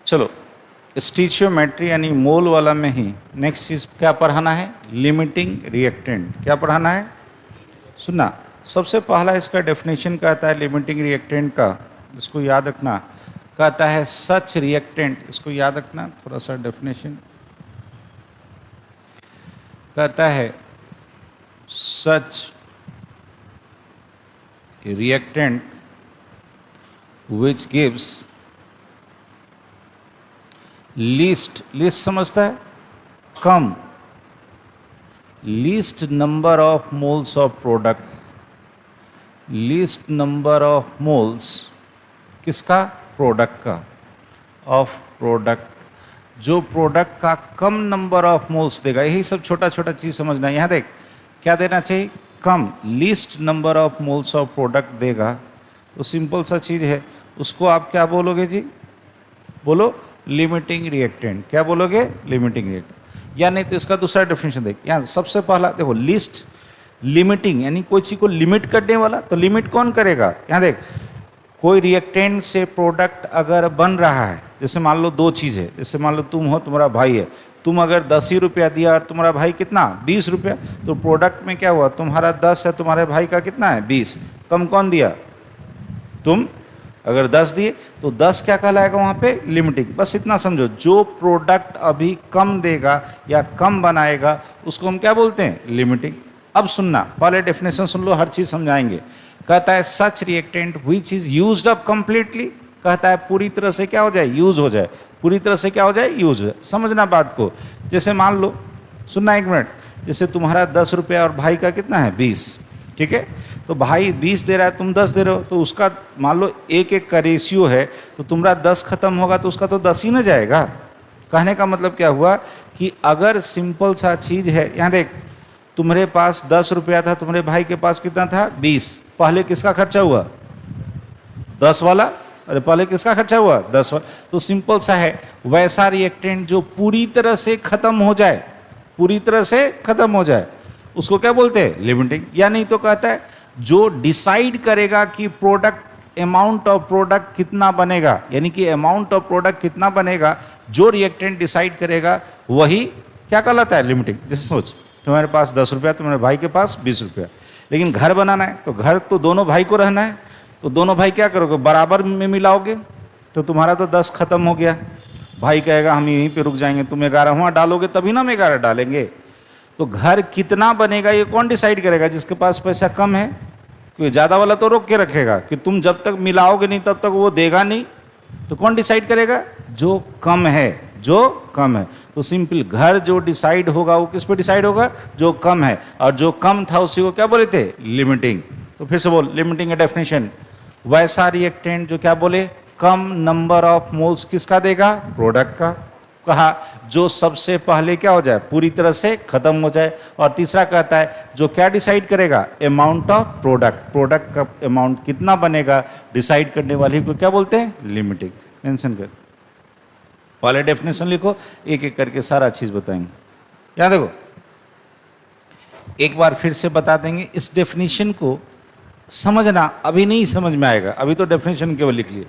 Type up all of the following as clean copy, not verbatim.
चलो, स्टीचियोमेट्री यानी मोल वाला में ही नेक्स्ट चीज़ क्या पढ़ाना है, लिमिटिंग रिएक्टेंट। क्या पढ़ाना है, सुनना। सबसे पहला इसका डेफिनेशन कहता है लिमिटिंग रिएक्टेंट का, इसको याद रखना, कहता है सच रिएक्टेंट, इसको याद रखना थोड़ा सा डेफिनेशन, कहता है such reactant which gives least समझता है, कम, least number of moles of product, least number of moles किसका, प्रोडक्ट का, ऑफ प्रोडक्ट, जो प्रोडक्ट का कम नंबर ऑफ मोल्स देगा। यही सब छोटा छोटा चीज़ समझना है। यहाँ देख क्या देना चाहिए, कम, least number of moles of product देगा, तो सिंपल सा चीज़ है, उसको आप क्या बोलोगे जी, बोलो लिमिटिंग रिएक्टेंट। क्या बोलोगे, लिमिटिंग रिएक्टेंट। या नहीं तो इसका दूसरा डेफिनेशन देख, यहाँ सबसे पहला देखो लिस्ट, लिमिटिंग यानी कोई चीज़ को लिमिट करने वाला, तो लिमिट कौन करेगा। यहाँ देख कोई रिएक्टेंट से प्रोडक्ट अगर बन रहा है, जैसे मान लो दो चीज़ है, जैसे मान लो तुम हो, तुम्हारा भाई है, तुम अगर 10 ही रुपया दिया और तुम्हारा भाई कितना 20 रुपया, तो प्रोडक्ट में क्या हुआ, तुम्हारा 10 है, तुम्हारे भाई का कितना है 20, कम कौन दिया, तुम। अगर 10 दिए तो 10 क्या कहलाएगा वहाँ पे, लिमिटिंग। बस इतना समझो, जो प्रोडक्ट अभी कम देगा या कम बनाएगा उसको हम क्या बोलते हैं, लिमिटिंग। अब सुनना, पहले डेफिनेशन सुन लो, हर चीज़ समझाएंगे। कहता है such reactant which is used up completely, कहता है पूरी तरह से क्या हो जाए, यूज हो जाए, पूरी तरह से क्या हो जाए, यूज हो जाए। समझना बात को, जैसे मान लो, सुनना एक मिनट, जैसे तुम्हारा 10 रुपया और भाई का कितना है 20, ठीक है, तो भाई 20 दे रहा है, तुम 10 दे रहे हो, तो उसका मान लो 1-1 का रेशियो है, तो तुम्हारा 10 खत्म होगा तो उसका तो 10 ही ना जाएगा। कहने का मतलब क्या हुआ कि अगर सिंपल सा चीज़ है, यहाँ देख तुम्हारे पास 10 रुपया था, तुम्हारे भाई के पास कितना था 20, पहले किसका खर्चा हुआ, 10 वाला, अरे पहले किसका खर्चा हुआ 10 वाला। तो सिंपल सा है, वैसा रिएक्टेंट जो पूरी तरह से खत्म हो जाए, पूरी तरह से खत्म हो जाए, उसको क्या बोलते हैं, लिमिटिंग। या नहीं तो कहता है जो डिसाइड करेगा कि प्रोडक्ट, अमाउंट ऑफ प्रोडक्ट कितना बनेगा, यानी कि अमाउंट ऑफ प्रोडक्ट कितना बनेगा, जो रिएक्टेंट डिसाइड करेगा वही क्या कहलाता है, लिमिटिंग। जैसे सोच, तुम्हारे पास 10 रुपया, तुम्हारे भाई के पास 20 रुपया, लेकिन घर बनाना है, तो घर तो दोनों भाई को रहना है, तो दोनों भाई क्या करोगे, बराबर में मिलाओगे, तो तुम्हारा तो 10 खत्म हो गया, भाई कहेगा हम यहीं पे रुक जाएंगे, तुम 11वां डालोगे तभी ना हम 11 डालेंगे। तो घर कितना बनेगा ये कौन डिसाइड करेगा, जिसके पास पैसा कम है, क्योंकि ज़्यादा वाला तो रोक के रखेगा कि तुम जब तक मिलाओगे नहीं तब तक वो देगा नहीं, तो कौन डिसाइड करेगा, जो कम है, जो कम है। तो सिंपल घर जो डिसाइड होगा वो किस पे डिसाइड होगा, जो कम है, और जो कम था उसी को क्या बोले थे, लिमिटिंग। तो फिर से बोल, लिमिटिंग का डेफिनेशन, वैसा रिएक्टेंट जो क्या बोले, कम नंबर ऑफ मोल्स किसका देगा, प्रोडक्ट का, कहा जो सबसे पहले क्या हो जाए, पूरी तरह से खत्म हो जाए। और तीसरा कहता है जो क्या डिसाइड करेगा, अमाउंट ऑफ प्रोडक्ट, प्रोडक्ट का अमाउंट कितना बनेगा, डिसाइड करने वाले को क्या बोलते हैं, लिमिटिंग। मेंशन कर, पहले डेफिनेशन लिखो, एक एक करके सारा चीज बताएंगे। यहाँ देखो, एक बार फिर से बता देंगे, इस डेफिनेशन को समझना, अभी नहीं समझ में आएगा, अभी तो डेफिनेशन केवल लिख लिए,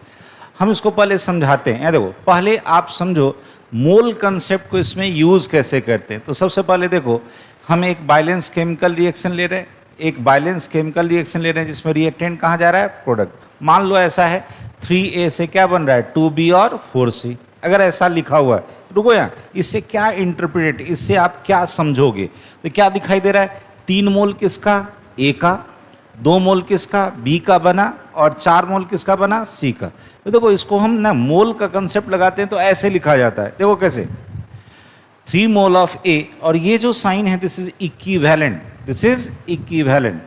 हम इसको पहले समझाते हैं। यहाँ देखो, पहले आप समझो मोल कंसेप्ट को इसमें यूज कैसे करते हैं। तो सबसे पहले देखो, हम एक बैलेंस केमिकल रिएक्शन ले रहे हैं, एक बैलेंस केमिकल रिएक्शन ले रहे हैं जिसमें रिएक्टेंट कहाँ जा रहा है, प्रोडक्ट। मान लो ऐसा है 3A से क्या बन रहा है, 2B और 4C, अगर ऐसा लिखा हुआ है, रुको यहाँ, इससे क्या इंटरप्रेट, इससे आप क्या समझोगे, तो क्या दिखाई दे रहा है, 3 मोल किसका, A का, 2 मोल किसका, B का बना, और 4 मोल किसका बना, C का। तो देखो इसको हम ना मोल का कंसेप्ट लगाते हैं तो ऐसे लिखा जाता है, देखो कैसे, 3 मोल ऑफ A, और ये जो साइन है this is equivalent, this is equivalent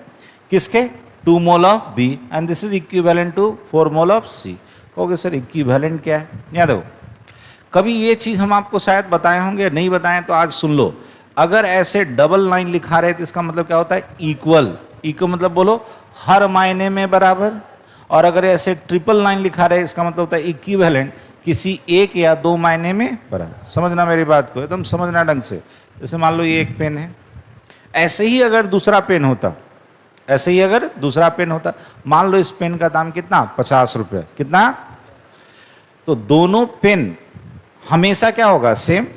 किसके, 2 mole of B, and this is equivalent to 4 mole of C। कहोगे सर इक्विवेलेंट क्या है, यहाँ देखो, कभी ये चीज़ हम आपको शायद बताए होंगे, नहीं बताएं तो आज सुन लो। अगर ऐसे डबल लाइन लिखा रहे तो इसका मतलब क्या होता है, इक्वल, इक्वल मतलब बोलो हर मायने में बराबर। और अगर ऐसे ट्रिपल लाइन लिखा रहे इसका मतलब होता है इक्विवेलेंट, किसी एक या 2 मायने में बराबर। समझना मेरी बात को, एकदम समझना ढंग से। जैसे मान लो ये एक पेन है, ऐसे ही अगर दूसरा पेन होता, ऐसे ही अगर दूसरा पेन होता, मान लो इस पेन का दाम कितना, 50 रुपये, कितना, तो दोनों पेन हमेशा क्या होगा, same,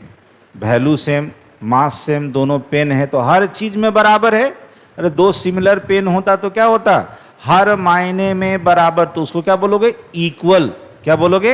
value same, mass same, दोनों पेन है तो हर चीज में बराबर है। अरे दो सिमिलर पेन होता तो क्या होता, हर मायने में बराबर, तो उसको क्या बोलोगे, इक्वल। क्या बोलोगे?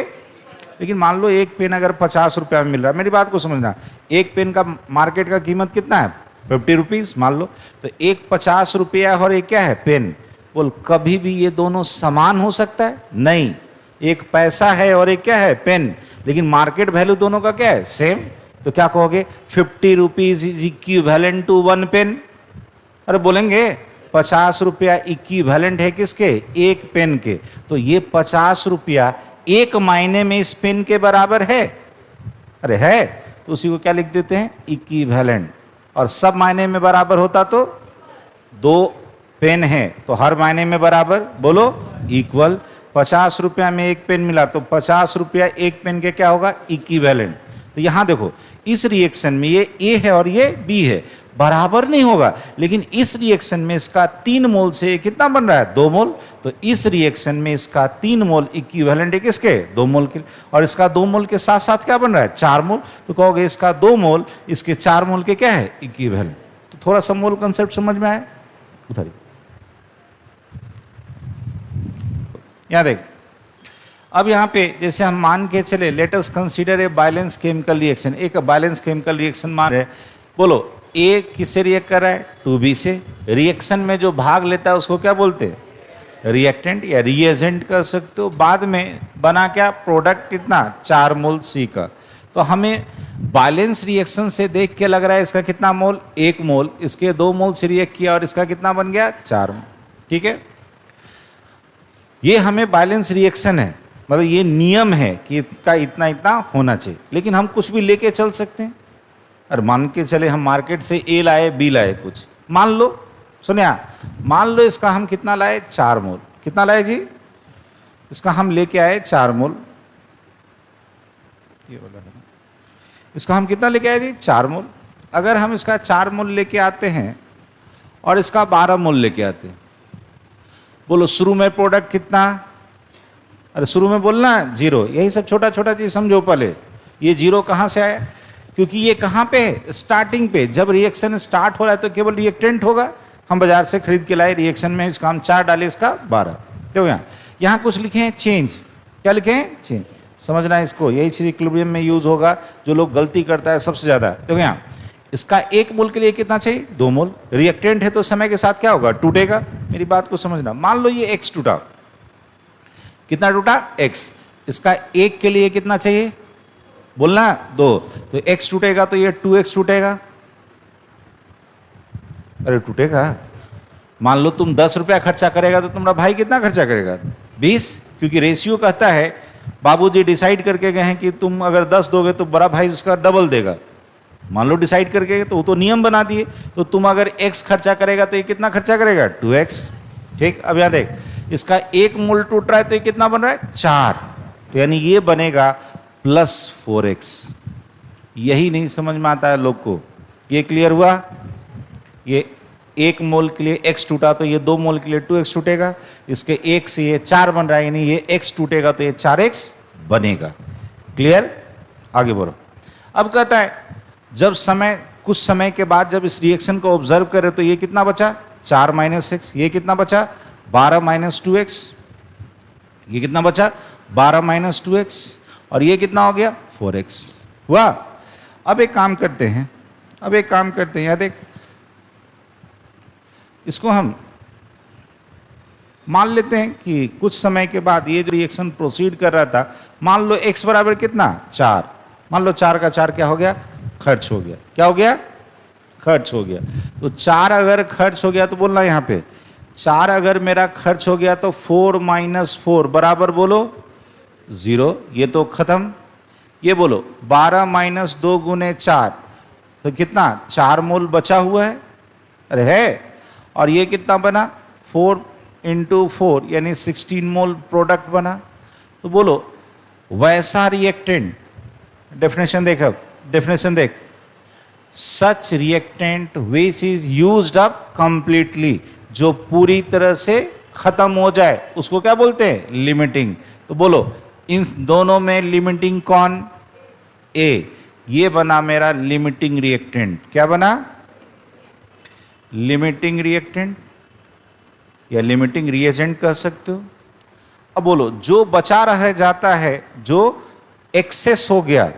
लेकिन मान लो एक पेन अगर 50 रुपया में मिल रहा है, मेरी बात को समझना, एक पेन का मार्केट का कीमत कितना है, 50 रुपीज मान लो, तो एक 50 रुपया और एक क्या है, पेन। बोल कभी भी ये दोनों समान हो सकता है? नहीं, एक पैसा है और एक क्या है, पेन, लेकिन मार्केट वैल्यू दोनों का क्या है, सेम। तो क्या कहोगे, 50 rupees is equivalent to 1 pen. अरे बोलेंगे 50 रुपया इक्विवेलेंट है किसके, एक पेन के, तो ये 50 रुपया एक मायने में इस पेन के बराबर है। अरे है, तो उसी को क्या लिख देते हैं, इक्विवेलेंट। और सब मायने में बराबर होता तो, दो पेन है तो हर मायने में बराबर, बोलो इक्वल। 50 रुपया में एक पेन मिला तो 50 रुपया एक पेन के क्या होगा, इक्विवेलेंट। तो यहां देखो इस रिएक्शन में ये ए है और ये बी है, बराबर नहीं होगा, लेकिन इस रिएक्शन में इसका 3 मोल से कितना बन रहा है, 2 मोल। तो इस रिएक्शन में इसका 3 मोल इक्विवेलेंट है किसके, 2 मोल के, और इसका 2 मोल के साथ साथ क्या बन रहा है, 4 मोल। तो कहोगे इसका 2 मोल इसके 4 मोल के क्या है, इक्विवेलेंट। तो थोड़ा सा मोल कंसेप्ट समझ में आया? उधर यहां देख, अब यहाँ पे जैसे हम मान के चले, let us consider a balance chemical reaction, एक बैलेंस केमिकल रिएक्शन मान रहे, बोलो ए किससे रिएक्ट कर रहा है, 2B से। रिएक्शन में जो भाग लेता है उसको क्या बोलते हैं, रिएक्टेंट या रिएजेंट कर सकते हो। बाद में बना क्या, प्रोडक्ट कितना, 4 मोल C का। तो हमें बैलेंस रिएक्शन से देख के लग रहा है इसका कितना मोल, 1 मोल, इसके 2 मोल से रिएक्ट किया और इसका कितना बन गया, 4 मोल। ठीक है, ये हमें बैलेंस रिएक्शन है, मतलब ये नियम है कि इसका इतना इतना होना चाहिए, लेकिन हम कुछ भी लेके चल सकते हैं। और मान के चले हम मार्केट से ए लाए बी लाए कुछ, मान लो, सुनिया, मान लो इसका हम कितना लाए, 4 मोल। कितना लाए जी, इसका हम लेके आए 4 मोल, इसका हम कितना लेके आए जी, 4 मोल। अगर हम इसका 4 मोल लेके आते हैं और इसका 12 मोल लेके आते हैं, बोलो शुरू में प्रोडक्ट कितना, अरे शुरू में बोलना 0, यही सब छोटा छोटा चीज समझो पहले। ये 0 कहाँ से आया, क्योंकि ये कहाँ पे है, स्टार्टिंग पे। जब रिएक्शन स्टार्ट हो रहा है तो केवल रिएक्टेंट होगा, हम बाजार से खरीद के लाए, रिएक्शन में इसका हम 4 डाले, इसका 12। क्यों, यहाँ कुछ लिखे हैं चेंज, क्या लिखे हैं, चेंज। समझना है इसको, यही चीज इक्विलिब्रियम में यूज होगा, जो लोग गलती करता है सबसे ज्यादा। देखो यहाँ इसका 1 मोल के लिए कितना चाहिए, 2 मोल। रिएक्टेंट है तो समय के साथ क्या होगा, टूटेगा। मेरी बात को समझना, मान लो ये X टूटा, कितना टूटा, X। इसका 1 के लिए कितना चाहिए, बोलना 2, तो X टूटेगा तो ये 2X टूटेगा। अरे टूटेगा। मान लो तुम 10 रुपया खर्चा करेगा तो तुम्हारा भाई कितना खर्चा करेगा, 20, क्योंकि रेशियो कहता है, बाबूजी डिसाइड करके गए हैं कि तुम अगर 10 दोगे तो बड़ा भाई उसका डबल देगा। मान लो डिसाइड करके, तो वो तो नियम बना दिए। तो तुम अगर X खर्चा करेगा तो ये कितना खर्चा करेगा, 2X। ठीक, अब यहाँ देख, इसका 1 मोल टूट रहा है तो ये कितना बन रहा है, 4, तो यानी ये बनेगा +4X। यही नहीं समझ में आता है लोग को। ये क्लियर हुआ, ये 1 मोल के लिए X टूटा तो ये 2 मोल के लिए 2X टूटेगा, इसके 1 से ये 4 बन रहा है, यानी ये X टूटेगा तो ये 4X बनेगा। क्लियर, आगे बढ़ो। अब कहता है जब समय, कुछ समय के बाद जब इस रिएक्शन को ऑब्जर्व करें तो ये कितना बचा, 4 - X, ये कितना बचा, 12 - 2X, ये कितना बचा, 12 - 2X, और ये कितना हो गया, 4X हुआ। अब एक काम करते हैं, यहाँ देख, इसको हम मान लेते हैं कि कुछ समय के बाद ये जो रिएक्शन प्रोसीड कर रहा था, मान लो X बराबर कितना, 4, मान लो 4 का 4 क्या हो गया, खर्च हो गया। क्या हो गया, खर्च हो गया। तो 4 अगर खर्च हो गया तो बोलना यहाँ पे, 4 अगर मेरा खर्च हो गया तो 4 - 4 बराबर बोलो 0, ये तो खत्म। ये बोलो 12 - 2 × 4, तो कितना, 4 मोल बचा हुआ है, अरे है। और ये कितना बना, 4 × 4 यानी 16 मोल प्रोडक्ट बना। तो बोलो वैसा रिएक्टेंट, डेफिनेशन देख, अब डेफिनेशन देख, such reactant which is used up completely, जो पूरी तरह से खत्म हो जाए उसको क्या बोलते हैं, लिमिटिंग। तो बोलो इन दोनों में लिमिटिंग कौन, ए, ये बना मेरा लिमिटिंग रिएक्टेंट। क्या बना? लिमिटिंग रिएक्टेंट या लिमिटिंग रिएजेंट कह सकते हो। अब बोलो, जो बचा रह जाता है, जो एक्सेस हो गया,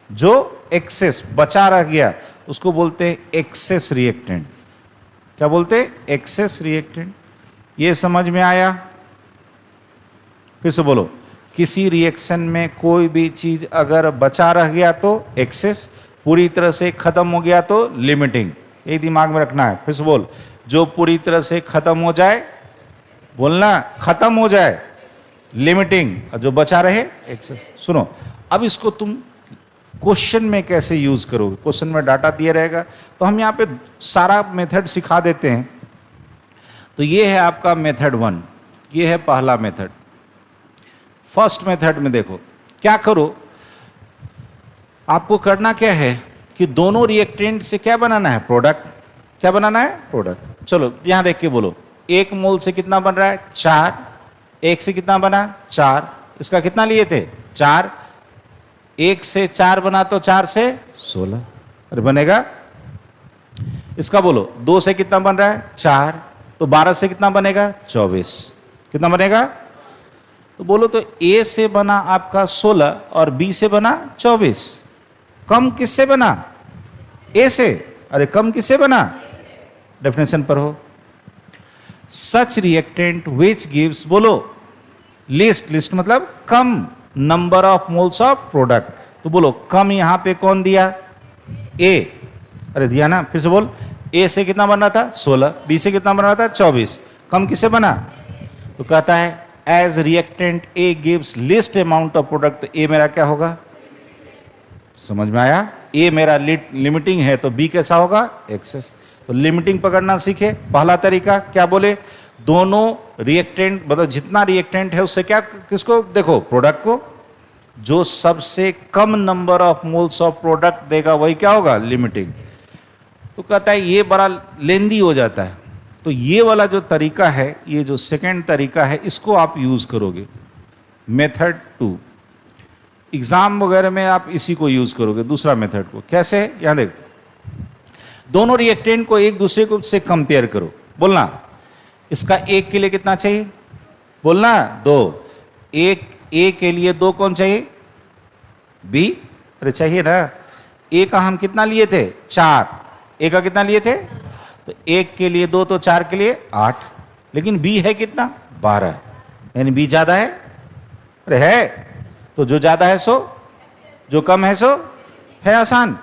जो एक्सेस बचा रह गया, उसको बोलते हैं एक्सेस रिएक्टेंट। क्या बोलते हैं? Excess reactant. ये समझ में आया? फिर से बोलो, किसी रिएक्शन में कोई भी चीज अगर बचा रह गया तो एक्सेस, पूरी तरह से खत्म हो गया तो लिमिटिंग। ये दिमाग में रखना है। फिर से बोल, जो पूरी तरह से खत्म हो जाए, बोलना, खत्म हो जाए लिमिटिंग, और जो बचा रहे एक्सेस। सुनो, अब इसको तुम क्वेश्चन में कैसे यूज करोगे। क्वेश्चन में डाटा दिया रहेगा, तो हम यहाँ पे सारा मेथड सिखा देते हैं। तो ये है आपका मेथड 1, ये है पहला मेथड। फर्स्ट मेथड में देखो क्या करो, आपको करना क्या है कि दोनों रिएक्टेंट से क्या बनाना है? प्रोडक्ट। क्या बनाना है? प्रोडक्ट। चलो यहां देख के बोलो, 1 मोल से कितना बन रहा है? 4। 1 से कितना बना? 4। इसका कितना लिए थे? 4। 1 से 4 बना तो 4 से 16। अरे बनेगा। इसका बोलो, 2 से कितना बन रहा है? 4। तो 12 से कितना बनेगा? 24। कितना बनेगा? तो बोलो, तो ए से बना आपका 16 और बी से बना 24। कम किससे बना? ए से। अरे कम किससे बना? डेफिनेशन पर हो। सच रिएक्टेंट विच गिव्स, बोलो, लिस्ट। लिस्ट मतलब कम number of moles of product. तो बोलो, कम यहां पे कौन दिया? ए। अरे दिया ना। फिर से बोल, ए से कितना बन रहा था? 16। बी से कितना बन रहा था? 24। कम किससे बना? तो कहता है as reactant A gives least amount of product. A मेरा क्या होगा? समझ में आया? ए मेरा लिमिटिंग है, तो बी कैसा होगा? एक्सेस। तो लिमिटिंग पकड़ना सीखे। पहला तरीका क्या बोले? दोनों रिएक्टेंट, मतलब जितना रिएक्टेंट है उससे क्या, किसको देखो? प्रोडक्ट को। जो सबसे कम number of moles of product देगा वही क्या होगा? लिमिटिंग। तो कहता है ये बड़ा लेंदी हो जाता है, तो ये वाला जो तरीका है, ये जो सेकंड तरीका है, इसको आप यूज करोगे। मेथड 2 एग्जाम वगैरह में आप इसी को यूज करोगे, दूसरा मेथड को। कैसे? यहां देख, दोनों रिएक्टेंट को एक दूसरे को से कंपेयर करो। बोलना, इसका 1 के लिए कितना चाहिए? बोलना 2। 1 ए के लिए 2 कौन चाहिए? बी। अरे चाहिए ना। ए का हम कितना लिए थे? 4। ए का कितना लिए थे? तो 1 के लिए 2 तो 4 के लिए 8। लेकिन बी है कितना? 12। यानी बी ज्यादा है। अरे है, तो जो ज्यादा है सो, जो कम है सो है आसान।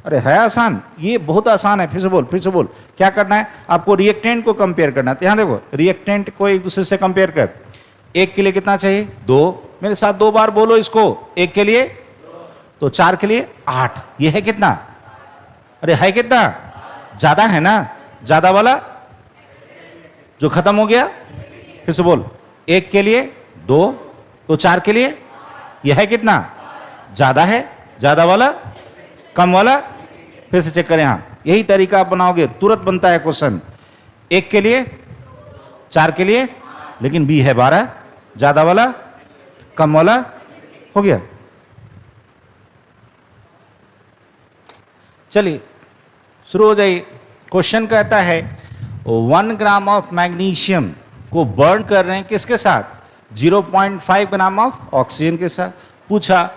अरे है आसान, ये बहुत आसान है। फिर से बोल, फिर से बोल, क्या करना है आपको? रिएक्टेंट को कंपेयर करना है। तो यहां देखो, रिएक्टेंट को एक दूसरे से कंपेयर कर। 1 के लिए कितना चाहिए? 2। मेरे साथ 2 बार बोलो इसको। 1 के लिए, तो 4 के लिए 8। ये है कितना? अरे है कितना? ज्यादा है ना। ज्यादा वाला जो खत्म हो गया। फिर से बोल, 1 के लिए 2, तो 4 के लिए यह है कितना? ज्यादा है। ज्यादा वाला, कम वाला। फिर से चेक करें, यहां यही तरीका आप बनाओगे, तुरंत बनता है क्वेश्चन। 1 के लिए, 4 के लिए, लेकिन बी है 12। ज्यादा वाला, कम वाला, हो गया। चलिए शुरू हो जाइए। क्वेश्चन कहता है 1 ग्राम ऑफ मैग्नीशियम को बर्न कर रहे हैं किसके साथ? 0.5 ग्राम ऑफ ऑक्सीजन के साथ। पूछा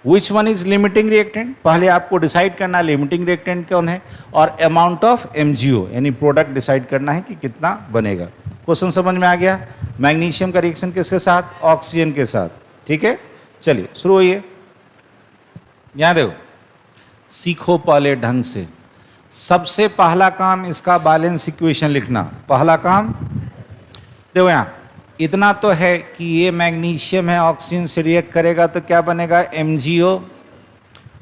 which one is limiting reactant. पहले आपको डिसाइड करना है लिमिटिंग रिएक्टेंट कौन है, और अमाउंट ऑफ एमजीओ यानी प्रोडक्ट डिसाइड करना है कि कितना बनेगा। क्वेश्चन समझ में आ गया? मैग्नीशियम का रिएक्शन किसके साथ? ऑक्सीजन के साथ। ठीक है, चलिए शुरू होइए। यहां देखो, सीखो पहले ढंग से। सबसे पहला काम इसका बैलेंस इक्वेशन लिखना। पहला काम देखो, यहां इतना तो है कि ये मैग्नीशियम है, ऑक्सीजन से रिएक्ट करेगा तो क्या बनेगा? MgO।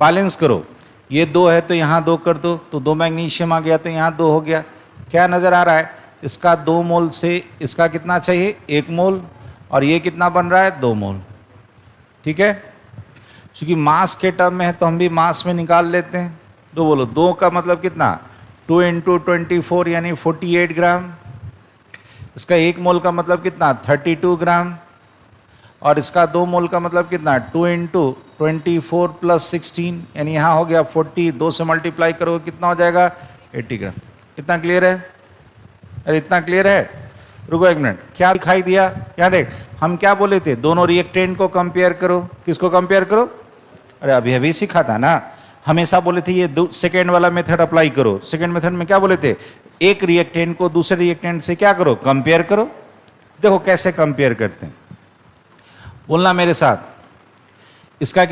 बैलेंस करो, ये 2 है तो यहाँ 2 कर दो, तो 2 मैग्नीशियम आ गया, तो यहाँ 2 हो गया। क्या नज़र आ रहा है? इसका 2 मोल से इसका कितना चाहिए? 1 मोल, और ये कितना बन रहा है? 2 मोल। ठीक है, चूंकि मास के टर्म में है तो हम भी मास में निकाल लेते हैं। तो बोलो, 2 का मतलब कितना? 2 × 24 यानी 48 ग्राम। इसका 1 मोल का मतलब कितना? 32 ग्राम। और इसका 2 मोल का मतलब कितना, 2 इंटू 24 प्लस 16, यानी यहाँ हो गया 40, 2 से मल्टीप्लाई करो कितना हो जाएगा 80 ग्राम। इतना क्लियर है? अरे इतना क्लियर है? रुको एक मिनट, क्या दिखाई दिया? यहाँ देख, हम क्या बोले थे, दोनों रिएक्टेंट को कंपेयर करो। किसको कंपेयर करो? अरे अभी अभी सीखा था ना, हमेशा बोले थे ये सेकेंड वाला मेथड अप्लाई करो। सेकेंड मेथड में क्या बोले थे, एक रिएक्टेंट को दूसरे रिएक्टेंट से क्या करो, कंपेयर करो। देखो कैसे कंपेयर करते हैं, बोलना मेरे साथ। इसका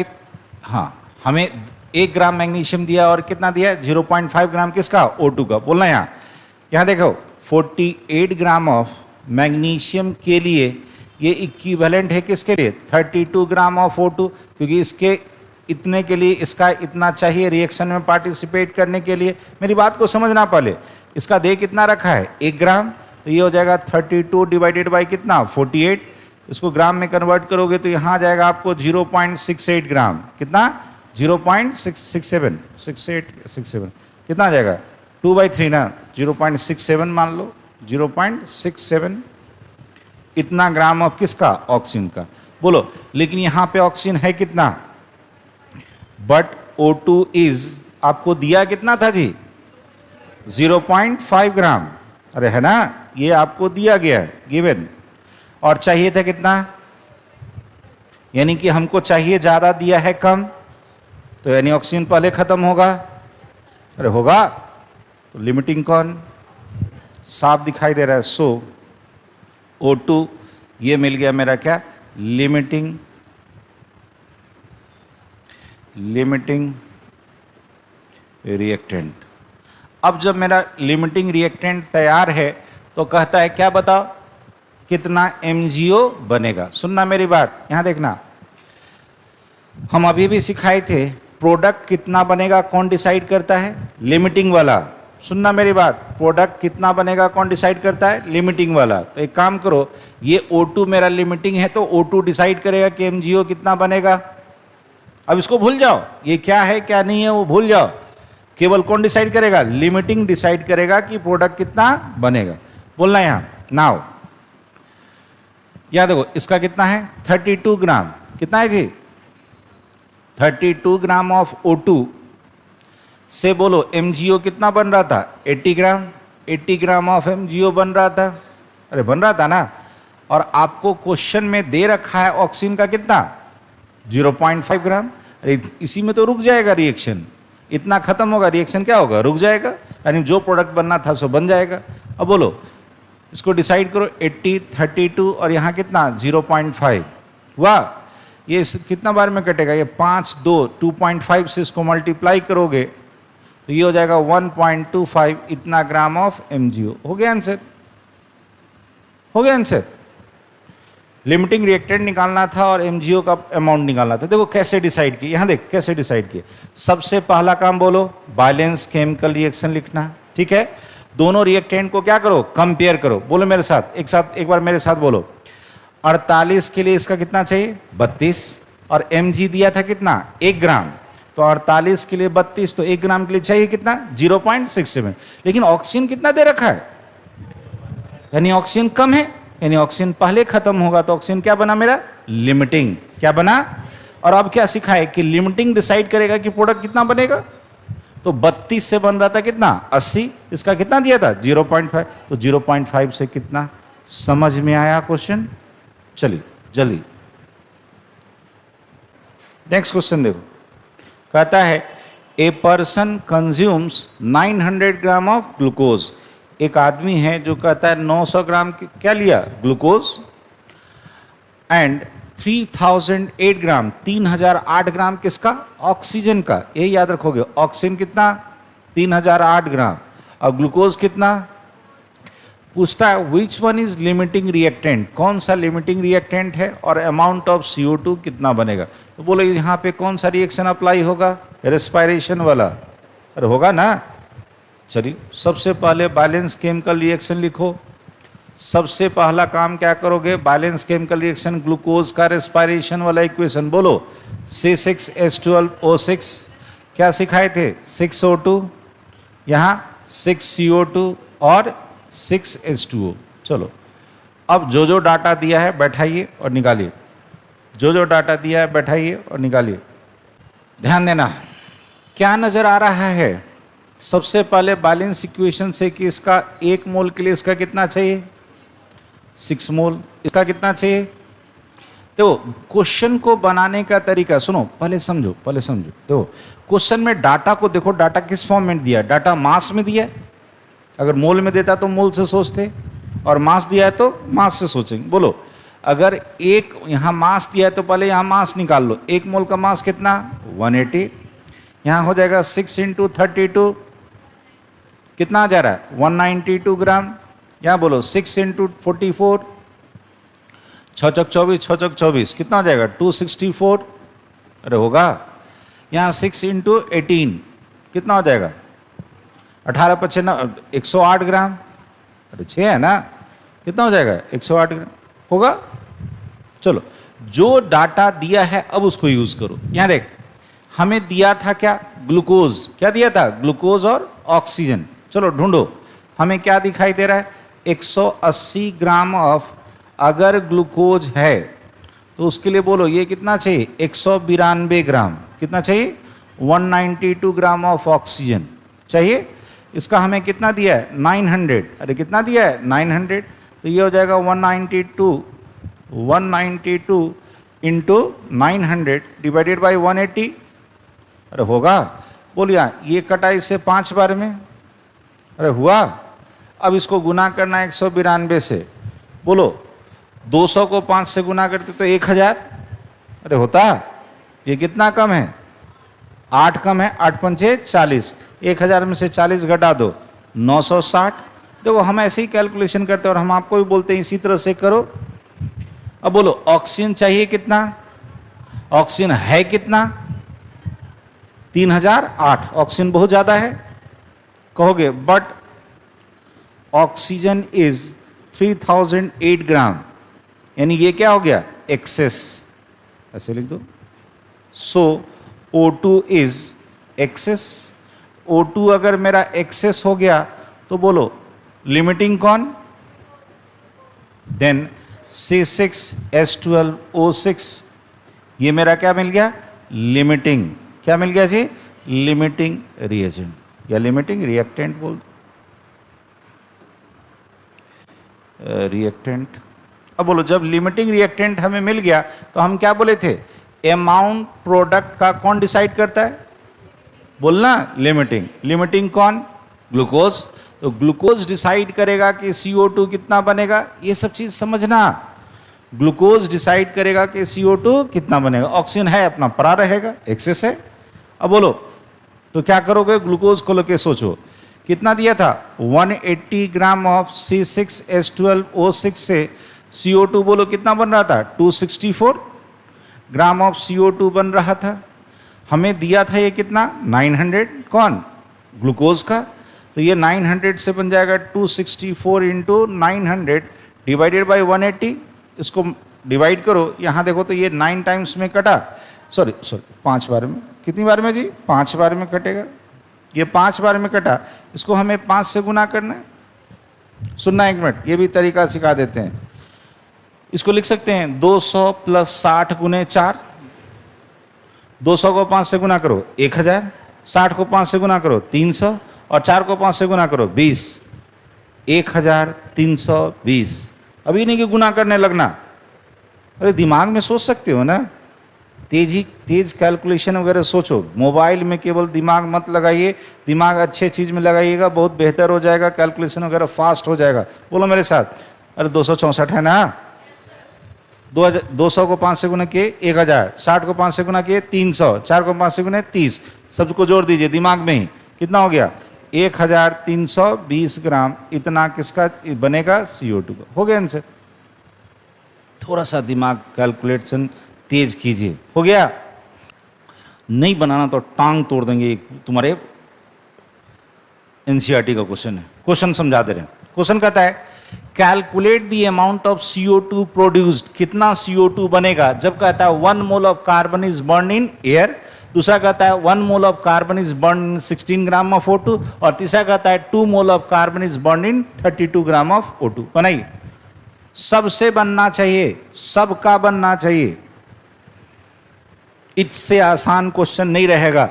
हाँ, हमें 1 ग्राम मैग्नीशियम दिया और कितना दिया, 0.5 ग्राम किसका, O2 का। बोलना यहाँ देखो 48 ग्राम ऑफ मैग्नीशियम के लिए ये इक्विवेलेंट है किसके लिए, 32 ग्राम ऑफ O2, क्योंकि इसके इतने के लिए इसका इतना चाहिए रिएक्शन में पार्टिसिपेट करने के लिए। मेरी बात को समझना पहले, इसका दे कितना रखा है 1 ग्राम, तो ये हो जाएगा 32 डिवाइडेड बाई कितना 48, इसको ग्राम में कन्वर्ट करोगे तो यहाँ आ जाएगा आपको 0.68 ग्राम। कितना, 0.67 कितना आ जाएगा, 2/3 ना, 0.67 मान लो, 0.67 इतना ग्राम ऑफ किसका, ऑक्सीजन का। बोलो लेकिन यहाँ पे ऑक्सीजन है कितना, बट O2 इज, आपको दिया कितना था जी, 0.5 ग्राम। अरे है ना, ये आपको दिया गया है गिवन, और चाहिए था कितना, यानी कि हमको चाहिए ज्यादा, दिया है कम, तो यानी ऑक्सीजन पहले खत्म होगा। अरे होगा, तो लिमिटिंग कौन, साफ दिखाई दे रहा है। सो O2 ये मिल गया मेरा क्या, लिमिटिंग रिएक्टेंट। अब जब मेरा लिमिटिंग रिएक्टेंट तैयार है तो कहता है क्या बताओ, कितना MgO बनेगा। सुनना मेरी बात, यहां देखना, हम अभी भी सिखाए थे प्रोडक्ट कितना बनेगा कौन डिसाइड करता है, लिमिटिंग वाला। सुनना मेरी बात, प्रोडक्ट कितना बनेगा कौन डिसाइड करता है, लिमिटिंग वाला। तो एक काम करो, ये O2 मेरा लिमिटिंग है तो O2 डिसाइड करेगा कि MgO कितना बनेगा। अब इसको भूल जाओ, ये क्या है क्या नहीं है वो भूल जाओ, केवल कौन डिसाइड करेगा, लिमिटिंग डिसाइड करेगा कि प्रोडक्ट कितना बनेगा। बोलना यहां नाउ, याद देखो इसका कितना है 32 ग्राम, कितना है जी 32 ग्राम ऑफ O2 से बोलो MgO कितना बन रहा था 80 ग्राम, 80 ग्राम ऑफ MgO बन रहा था। अरे बन रहा था ना, और आपको क्वेश्चन में दे रखा है ऑक्सीजन का कितना 0.5 ग्राम। अरे इसी में तो रुक जाएगा रिएक्शन, इतना खत्म होगा, रिएक्शन क्या होगा, रुक जाएगा, यानी जो प्रोडक्ट बनना था सो बन जाएगा। अब बोलो इसको डिसाइड करो 80, 32 और यहाँ कितना 0.5, वाह ये कितना बार में कटेगा, ये 5, 2, 2.5 से इसको मल्टीप्लाई करोगे तो ये हो जाएगा 1.25 इतना ग्राम ऑफ MgO। हो गया आंसर, हो गया आंसर। लिमिटिंग रिएक्टेंट निकालना था और MgO का अमाउंट निकालना था। देखो कैसे डिसाइड किए, यहाँ देख कैसे डिसाइड किए। सबसे पहला काम बोलो बैलेंस केमिकल रिएक्शन लिखना, ठीक है। दोनों रिएक्टेंट को क्या करो, कंपेयर करो। बोलो मेरे साथ, एक बार मेरे साथ बोलो। 48 के लिए इसका कितना चाहिए 32, और Mg दिया था कितना 1 ग्राम, तो 48 के लिए 32, तो 1 ग्राम के लिए चाहिए कितना 0.67। लेकिन ऑक्सीजन कितना दे रखा है, यानी ऑक्सीजन कम है, यानी ऑक्सीजन पहले खत्म होगा, तो ऑक्सीजन क्या बना मेरा लिमिटिंग, क्या बना। और अब क्या सिखा है कि लिमिटिंग डिसाइड करेगा कि प्रोडक्ट कितना बनेगा। तो 32 से बन रहा था कितना 80, इसका कितना दिया था 0.5, तो 0.5 से कितना। समझ में आया क्वेश्चन। चलिए जल्दी नेक्स्ट क्वेश्चन देखो। कहता है a person consumes 900 gram of glucose. एक आदमी है जो कहता है 900 ग्राम क्या लिया ग्लूकोज, एंड 3008 ग्राम 3008 ग्राम किसका ऑक्सीजन का। ये याद रखोगे, ऑक्सीजन कितना 3008 ग्राम और ग्लूकोज कितना। पूछता है which one is limiting reactant, कौन सा लिमिटिंग रिएक्टेंट है और अमाउंट ऑफ CO2 कितना बनेगा। तो बोलो यहाँ पे कौन सा रिएक्शन अप्लाई होगा, रेस्पिरेशन वाला। अरे होगा ना। चलिए सबसे पहले बैलेंस केमिकल रिएक्शन लिखो। सबसे पहला काम क्या करोगे, बैलेंस केमिकल रिएक्शन ग्लूकोज का रेस्पिरेशन वाला इक्वेशन बोलो C6H12O6 क्या सिखाए थे 6O2, यहाँ 6CO2 और 6H2O। चलो अब जो जो डाटा दिया है बैठाइए और निकालिए। जो जो डाटा दिया है बैठाइए और निकालिए। ध्यान देना, क्या नजर आ रहा है? सबसे पहले बैलेंस इक्वेशन से कि इसका 1 मोल के लिए इसका कितना चाहिए, 6 मोल, इसका कितना चाहिए। तो क्वेश्चन को बनाने का तरीका सुनो, पहले समझो। तो क्वेश्चन में डाटा को देखो, डाटा किस फॉर्म में दिया है? डाटा मास में दिया है। अगर मोल में देता तो मोल से सोचते, और मास दिया है तो मास से सोचेंगे। बोलो, अगर एक यहाँ मास दिया है तो पहले यहाँ मास निकाल लो। 1 मोल का मास कितना, 180। यहाँ हो जाएगा 6 × 32, कितना आ जा रहा है, 192 ग्राम। यहाँ बोलो 6 × 44, 6 चौक 24, 6 चौक 24, कितना हो जाएगा, 264। अरे होगा। यहाँ 6 × 18, कितना हो जाएगा, 18 × 5 108 ग्राम। अरे 6 है ना, कितना हो जाएगा, 108 ग्राम होगा। चलो, जो डाटा दिया है अब उसको यूज करो। यहाँ देख, हमें दिया था क्या, ग्लूकोज। क्या दिया था, ग्लूकोज और ऑक्सीजन। चलो ढूंढो, हमें क्या दिखाई दे रहा है, 180 ग्राम ऑफ, अगर ग्लूकोज है तो उसके लिए बोलो ये कितना चाहिए, 192 ग्राम। कितना चाहिए, 192 ग्राम ऑफ ऑक्सीजन चाहिए। इसका हमें कितना दिया है, 900। अरे कितना दिया है, 900। तो ये हो जाएगा 192 इंटू 900 डिवाइडेड बाई 180। अरे होगा। बोलिए, ये कटा इससे 5 बार में। अरे हुआ। अब इसको गुना करना है 192 से। बोलो, 200 को 5 से गुना करते तो 1000। अरे होता। ये कितना कम है, 8 कम है, 8 पंचे 40। 1000 में से 40 घटा दो, 960। देखो, हम ऐसे ही कैलकुलेशन करते हैं और हम आपको भी बोलते हैं इसी तरह से करो। अब बोलो, ऑक्सीजन चाहिए कितना, ऑक्सीजन है कितना, 3008। ऑक्सीजन बहुत ज्यादा है कहोगे, बट ऑक्सीजन इज 3008 ग्राम, यानी ये क्या हो गया, एक्सेस। ऐसे लिख दो। सो O2 इज एक्सेस। O2 अगर मेरा एक्सेस हो गया तो बोलो लिमिटिंग कौन, देन C6H12O6, ये मेरा क्या मिल गया, लिमिटिंग। क्या मिल गया जी, लिमिटिंग रिएजेंट या लिमिटिंग रिएक्टेंट बोल दो, रिएक्टेंट। अब बोलो, जब लिमिटिंग रिएक्टेंट हमें मिल गया तो हम क्या बोले थे, अमाउंट प्रोडक्ट का कौन डिसाइड करता है, बोलना लिमिटिंग। लिमिटिंग कौन, ग्लूकोज। तो ग्लूकोज डिसाइड करेगा कि CO2 कितना बनेगा, ये सब चीज समझना। ग्लूकोज डिसाइड करेगा कि CO2 कितना बनेगा। ऑक्सीजन है अपना परा रहेगा, एक्सेस है। अब बोलो, तो क्या करोगे, ग्लूकोज को लेके सोचो, कितना दिया था, 180 ग्राम ऑफ C6H12O6 से CO2 बोलो कितना बन रहा था, 264 ग्राम ऑफ CO2 बन रहा था। हमें दिया था ये कितना, 900, कौन, ग्लूकोज का। तो ये 900 से बन जाएगा 264 इंटू 900 डिवाइडेड बाई 180। इसको डिवाइड करो, यहाँ देखो तो ये 9 टाइम्स में कटा, सॉरी 5 बार में। कितनी बार में जी, 5 बार में कटेगा। ये 5 बार में कटा, इसको हमें 5 से गुना करना है। सुनना एक मिनट, ये भी तरीका सिखा देते हैं। इसको लिख सकते हैं 200 + 60 × 4। 200 को 5 से गुना करो 1000, 60 को 5 से गुना करो 300, और 4 को 5 से गुना करो 20। 1320। अभी नहीं कि गुना करने लगना, अरे दिमाग में सोच सकते हो ना, तेज कैलकुलेशन वगैरह सोचो। मोबाइल में केवल दिमाग मत लगाइए, दिमाग अच्छे चीज में लगाइएगा, बहुत बेहतर हो जाएगा, कैलकुलेशन वगैरह फास्ट हो जाएगा। बोलो मेरे साथ, अरे 264 है ना, 200 को 5 से गुना किए 1000, 60 को 5 से गुना किए 300, 4 को 5 से गुना 30, सबको जोड़ दीजिए दिमाग में ही, कितना हो गया, 1320 ग्राम। इतना किसका बनेगा, CO2 का। हो गया आंसर। थोड़ा सा दिमाग कैलकुलेशन तेज कीजिए, हो गया। नहीं बनाना तो टांग तोड़ देंगे। तुम्हारे NCERT का क्वेश्चन है, क्वेश्चन समझा दे रहे हैं। क्वेश्चन कहता है calculate the amount of CO2 produced, कितना CO2 बनेगा जब कहता है 1 mole of carbon is burn in air. दूसरा कहता है 1 mole of carbon is burn in 16 gram of O2, और तीसरा कहता है 2 mole of carbon is burn in 32 gram of O2। बनाइए, सबसे बनना चाहिए, सबका बनना चाहिए। इससे आसान क्वेश्चन नहीं रहेगा।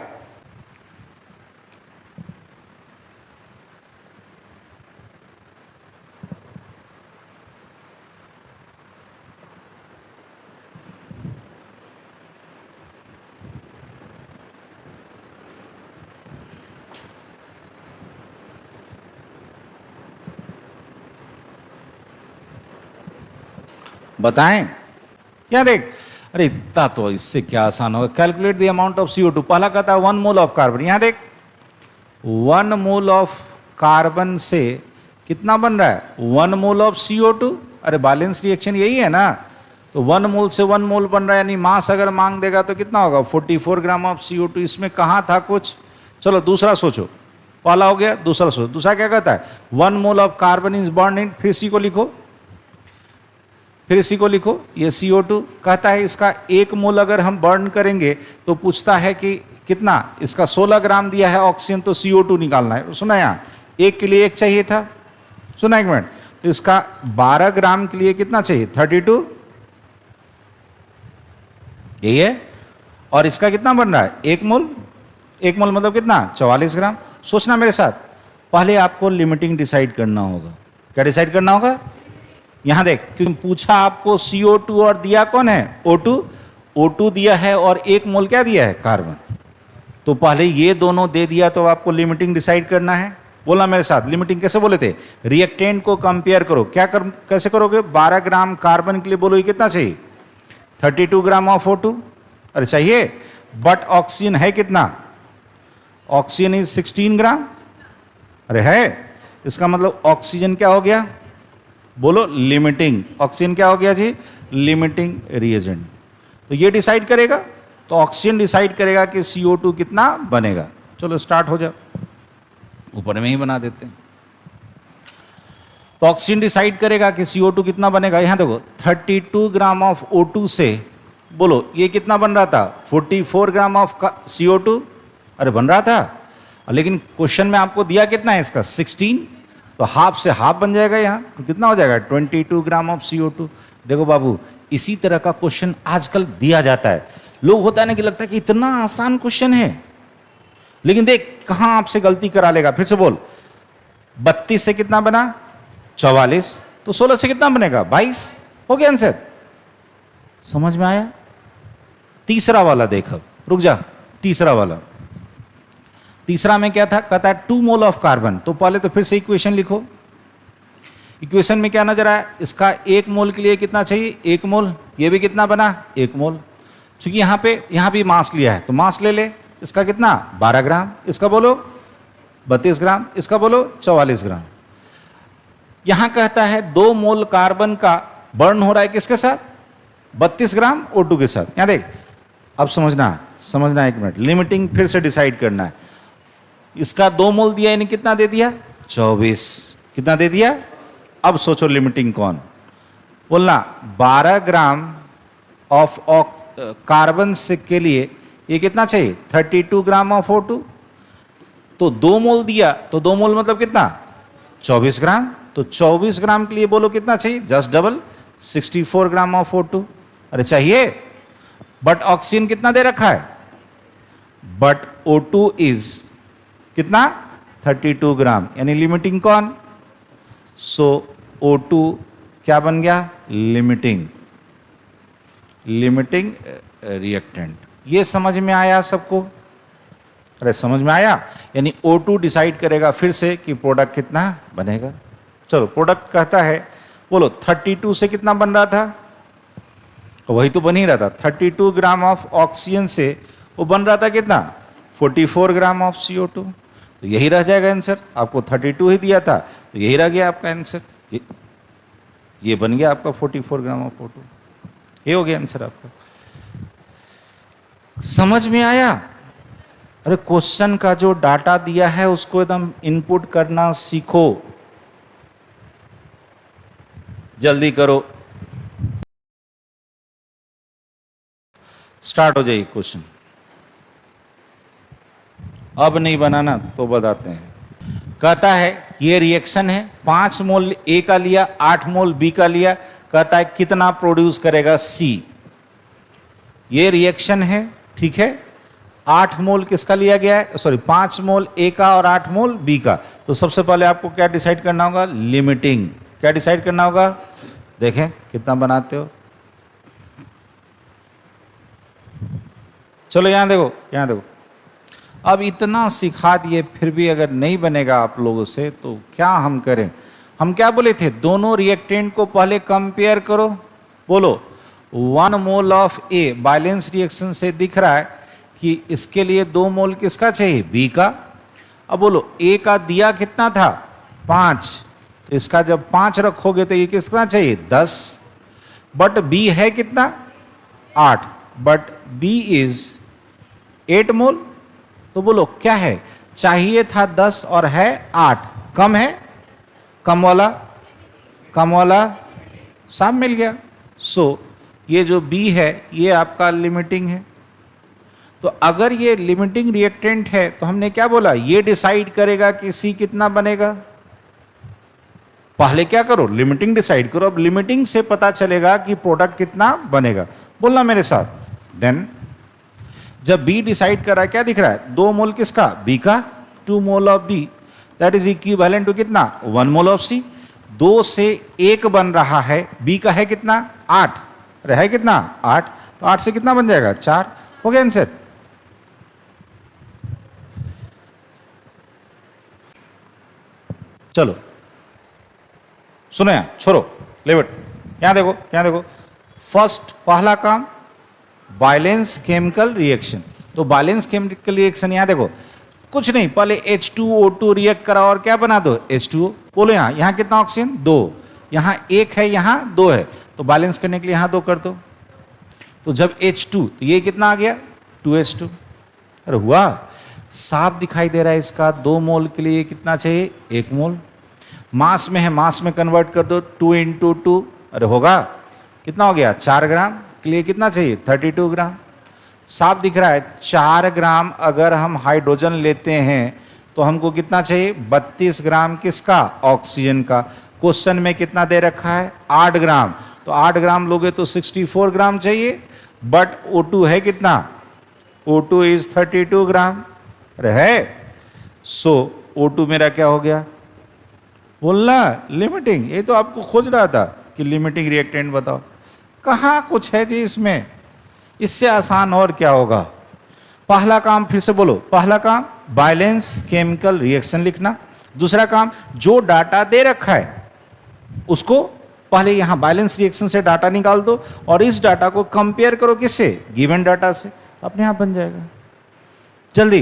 बताएं क्या? देख, अरे इतना तो इससे क्या आसान होगा। Calculate the amount of CO2। पहला कहता है 1 मोल ऑफ कार्बन। यहां देख 1 मोल ऑफ कार्बन से कितना बन रहा है? 1 मोल ऑफ CO2। अरे बैलेंस रिएक्शन यही है ना, तो 1 मोल से 1 मोल बन रहा है, यानी मास अगर मांग देगा तो कितना होगा? 44 ग्राम ऑफ CO2। इसमें कहाँ था कुछ? चलो दूसरा सोचो। पहला हो गया, दूसरा सोचो। दूसरा क्या कहता है? 1 mole of carbon is burn in, फिर इसी को लिखो, फिर इसी को लिखो, ये CO2 कहता है इसका 1 मोल अगर हम बर्न करेंगे तो पूछता है कि कितना? इसका 16 ग्राम दिया है ऑक्सीजन, तो CO2 निकालना है। सुना, यहाँ 1 के लिए 1 चाहिए था। सुना एक मिनट, तो इसका 12 ग्राम के लिए कितना चाहिए? 32, यही है। और इसका कितना बन रहा है? 1 मोल। 1 मोल मतलब कितना? 44 ग्राम। सोचना मेरे साथ, पहले आपको लिमिटिंग डिसाइड करना होगा। क्या डिसाइड करना होगा? यहां देख, क्योंकि पूछा आपको CO2 और दिया कौन है? O2। O2 दिया है और 1 मोल क्या दिया है? कार्बन। तो पहले ये दोनों दे दिया तो आपको लिमिटिंग डिसाइड करना है। बोला मेरे साथ, लिमिटिंग कैसे बोले थे? रिएक्टेंट को कंपेयर करो। कैसे करोगे? 12 ग्राम कार्बन के लिए बोलो ये कितना चाहिए? 32 ग्राम ऑफ O2। अरे चाहिए, बट ऑक्सीजन है कितना? ऑक्सीजन इज 16 ग्राम। अरे है, इसका मतलब ऑक्सीजन क्या हो गया? बोलो लिमिटिंग। ऑक्सीजन क्या हो गया जी? Limiting reagent. तो ये डिसाइड करेगा, तो ऑक्सीजन डिसाइड करेगा कि CO2 कितना बनेगा। चलो स्टार्ट हो जाओ, ऊपर में ही बना देते हैं। तो ऑक्सीजन डिसाइड करेगा कि CO2 कितना बनेगा। यहां देखो 32 ग्राम ऑफ O2 से बोलो ये कितना बन रहा था? 44 ग्राम ऑफ CO2। अरे बन रहा था, लेकिन क्वेश्चन में आपको दिया कितना है इसका? 16, तो हाफ से हाफ बन जाएगा। यहाँ तो कितना हो जाएगा? 22 ग्राम ऑफ CO2। देखो बाबू, इसी तरह का क्वेश्चन आजकल दिया जाता है। लोग होता है ना कि लगता है कि इतना आसान क्वेश्चन है, लेकिन देख कहां आपसे गलती करा लेगा। फिर से बोल, 32 से कितना बना? 44। तो 16 से कितना बनेगा? 22। हो गया आंसर। समझ में आया? तीसरा वाला देख, अब रुक जा। तीसरा वाला, तीसरा में क्या था? कहता है 2 मोल ऑफ कार्बन। तो पहले तो फिर से इक्वेशन लिखो। इक्वेशन में क्या नजर आया? इसका 1 मोल के लिए कितना चाहिए? 1 मोल। ये भी कितना बना? 1 मोल। चूंकि यहां भी मास लिया है तो मास ले ले। इसका कितना? 12 ग्राम। इसका बोलो 32 ग्राम। इसका बोलो 44 ग्राम। यहां कहता है 2 मोल कार्बन का बर्न हो रहा है किसके साथ? 32 ग्राम O2 के साथ। यहां देख, अब समझना 1 मिनट। लिमिटिंग फिर से डिसाइड करना है। इसका 2 मोल दिया, यानी कितना दे दिया? 24। कितना दे दिया? अब सोचो लिमिटिंग कौन? बोलना 12 ग्राम ऑफ कार्बन से के लिए ये कितना चाहिए? 32 ग्राम ऑफ O2। तो 2 मोल दिया, तो 2 मोल मतलब कितना? 24 ग्राम। तो 24 ग्राम के लिए बोलो कितना चाहिए? Just double, 64 gram of O2। अरे चाहिए, बट ऑक्सीजन कितना दे रखा है? बट O2 इज कितना? 32 ग्राम, यानी लिमिटिंग कौन? सो O2 क्या बन गया? Limiting reactant. ये समझ में आया सबको? अरे समझ में आया, यानी O2 डिसाइड करेगा फिर से कि प्रोडक्ट कितना बनेगा। चलो प्रोडक्ट कहता है, बोलो 32 से कितना बन रहा था? वही तो बन ही रहा था। 32 ग्राम ऑफ ऑक्सीजन से वो बन रहा था कितना? 44 ग्राम ऑफ CO2। तो यही रह जाएगा आंसर। आपको 32 ही दिया था, तो यही रह गया आपका आंसर। ये बन गया आपका 44 ग्राम ऑफ O2। ये हो गया आंसर आपका। समझ में आया? अरे क्वेश्चन का जो डाटा दिया है उसको एकदम इनपुट करना सीखो। जल्दी करो, स्टार्ट हो जाइए क्वेश्चन। अब नहीं बनाना तो बताते हैं। कहता है ये रिएक्शन है, 5 मोल ए का लिया, 8 मोल बी का लिया। कहता है कितना प्रोड्यूस करेगा सी। ये रिएक्शन है, ठीक है, 8 मोल किसका लिया गया है, सॉरी 5 मोल ए का और 8 मोल बी का। तो सबसे पहले आपको क्या डिसाइड करना होगा, लिमिटिंग। क्या डिसाइड करना होगा, देखें कितना बनाते हो। चलो यहां देखो, यहां देखो, अब इतना सिखा दिए फिर भी अगर नहीं बनेगा आप लोगों से तो क्या हम करें। हम क्या बोले थे, दोनों रिएक्टेंट को पहले कंपेयर करो। बोलो 1 mole of a balance reaction से दिख रहा है कि इसके लिए 2 मोल किसका चाहिए, बी का। अब बोलो ए का दिया कितना था, 5, तो इसका जब 5 रखोगे तो ये कितना चाहिए, 10। बट बी है कितना, 8, बट बी इज 8 मोल। तो बोलो क्या है, चाहिए था 10 और है 8, कम है, कम वाला सब मिल गया। सो ये जो बी है ये आपका लिमिटिंग है। तो अगर ये लिमिटिंग रिएक्टेंट है तो हमने क्या बोला, ये डिसाइड करेगा कि सी कितना बनेगा। पहले क्या करो, लिमिटिंग डिसाइड करो। अब लिमिटिंग से पता चलेगा कि प्रोडक्ट कितना बनेगा। बोलना मेरे साथ। देन जब बी डिसाइड कर रहा है, क्या दिख रहा है, 2 मोल किसका, बी का, 2 mole of B, that is equivalent to कितना, 1 मोल ऑफ सी। 2 से 1 बन रहा है, बी का है कितना, 8, है कितना, 8, तो 8 से कितना बन जाएगा, 4। हो गया आंसर। चलो सुनो, यहां छोड़ो, लेवट, यहां देखो, यहां देखो। फर्स्ट पहला काम बैलेंस केमिकल रिएक्शन। तो बैलेंस केमिकल रिएक्शन यहां देखो, कुछ नहीं, पहले H2O2 रिएक्ट करा और क्या बना दो, H2O। बोलो यहां कितना ऑक्सीजन, 2, यहां 1 है, यहां 2 है, तो बैलेंस करने के लिए यहां 2 कर दो। तो जब H2, तो ये कितना आ गया, 2H2। अरे हुआ, साफ दिखाई दे रहा है इसका। 2 मोल के लिए कितना चाहिए, 1 मोल। मास में है, मास में कन्वर्ट कर दो, 2 × 2, अरे होगा कितना हो गया, 4 ग्राम के लिए कितना चाहिए, 32 ग्राम। साफ दिख रहा है, 4 ग्राम अगर हम हाइड्रोजन लेते हैं तो हमको कितना चाहिए, 32 ग्राम किसका, ऑक्सीजन का। क्वेश्चन में कितना दे रखा है, 8 ग्राम, तो 8 ग्राम लोगे तो 64 ग्राम चाहिए। बट O2 है कितना, O2 इज 32 ग्राम, अरे है। सो O2 मेरा क्या हो गया, बोलना लिमिटिंग। ये तो आपको खोज रहा था कि लिमिटिंग रिएक्टेंट बताओ, कहाँ कुछ है जी इसमें। इससे आसान और क्या होगा। पहला काम फिर से बोलो, पहला काम बैलेंस केमिकल रिएक्शन लिखना। दूसरा काम, जो डाटा दे रखा है उसको पहले यहां बैलेंस रिएक्शन से डाटा निकाल दो और इस डाटा को कंपेयर करो किससे, गिवन डाटा से, अपने आप बन जाएगा। जल्दी